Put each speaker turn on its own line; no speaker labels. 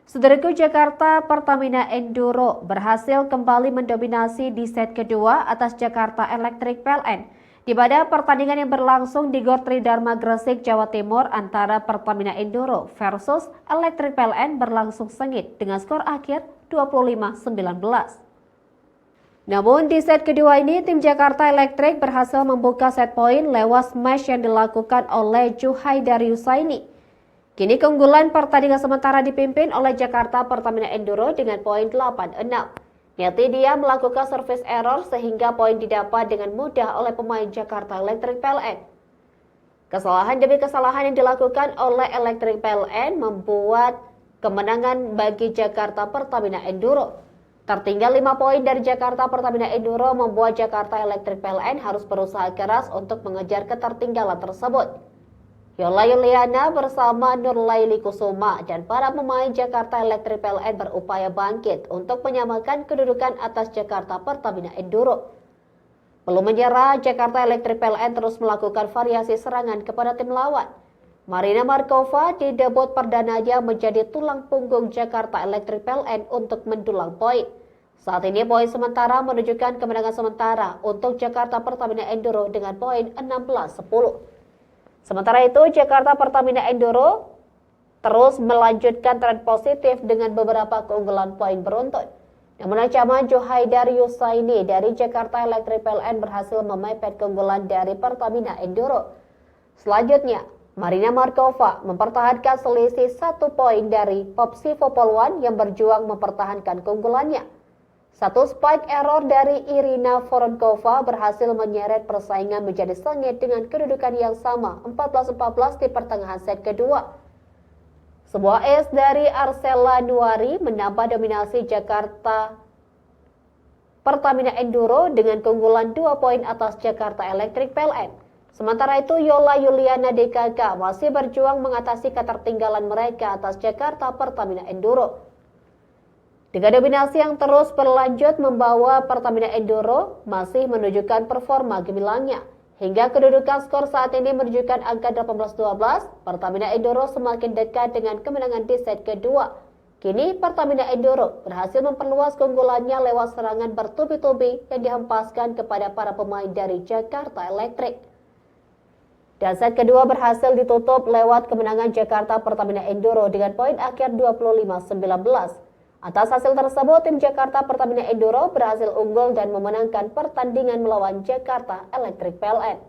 Saudaraku, Jakarta Pertamina Enduro berhasil kembali mendominasi di set kedua atas Jakarta Electric PLN. Di mana pertandingan yang berlangsung di Gor Tridharma Gresik, Jawa Timur antara Pertamina Enduro versus Electric PLN berlangsung sengit dengan skor akhir 25-19. Namun di set kedua ini tim Jakarta Electric berhasil membuka set poin lewat smash yang dilakukan oleh Juhaidar Yusaini. Kini keunggulan pertandingan sementara dipimpin oleh Jakarta Pertamina Enduro dengan poin 8-6. Nyati dia melakukan service error sehingga poin didapat dengan mudah oleh pemain Jakarta Electric PLN. Kesalahan demi kesalahan yang dilakukan oleh Electric PLN membuat kemenangan bagi Jakarta Pertamina Enduro. Tertinggal 5 poin dari Jakarta Pertamina Enduro membuat Jakarta Electric PLN harus berusaha keras untuk mengejar ketertinggalan tersebut. Yola Yuliana bersama Nurlaili Kusuma dan para pemain Jakarta Electric PLN berupaya bangkit untuk menyamakan kedudukan atas Jakarta Pertamina Enduro. Belum menyerah, Jakarta Electric PLN terus melakukan variasi serangan kepada tim lawan. Marina Markova di debut perdananya menjadi tulang punggung Jakarta Electric PLN untuk mendulang poin. Saat ini poin sementara menunjukkan kemenangan sementara untuk Jakarta Pertamina Enduro dengan poin 16-10. Sementara itu, Jakarta Pertamina Enduro terus melanjutkan tren positif dengan beberapa keunggulan poin beruntun. Namun ancaman Juhaidar Yusaini dari Jakarta Electric PLN berhasil memepet keunggulan dari Pertamina Enduro. Selanjutnya, Marina Markova mempertahankan selisih 1 poin dari Popsi Popolwan yang berjuang mempertahankan keunggulannya. Satu spike error dari Irina Voronkova berhasil menyeret persaingan menjadi sengit dengan kedudukan yang sama 14-14 di pertengahan set kedua. Sebuah ace dari Arcella Nuari menambah dominasi Jakarta Pertamina Enduro dengan keunggulan 2 poin atas Jakarta Electric PLN. Sementara itu, Yola Yuliana DKK masih berjuang mengatasi ketertinggalan mereka atas Jakarta Pertamina Enduro. Dengan dominasi yang terus berlanjut membawa Pertamina Enduro masih menunjukkan performa gemilangnya. Hingga kedudukan skor saat ini menunjukkan angka 18-12, Pertamina Enduro semakin dekat dengan kemenangan di set kedua. Kini Pertamina Enduro berhasil memperluas keunggulannya lewat serangan bertubi-tubi yang dihempaskan kepada para pemain dari Jakarta Electric. Dan set kedua berhasil ditutup lewat kemenangan Jakarta Pertamina Enduro dengan poin akhir 25-19. Atas hasil tersebut, tim Jakarta Pertamina Enduro berhasil unggul dan memenangkan pertandingan melawan Jakarta Electric PLN.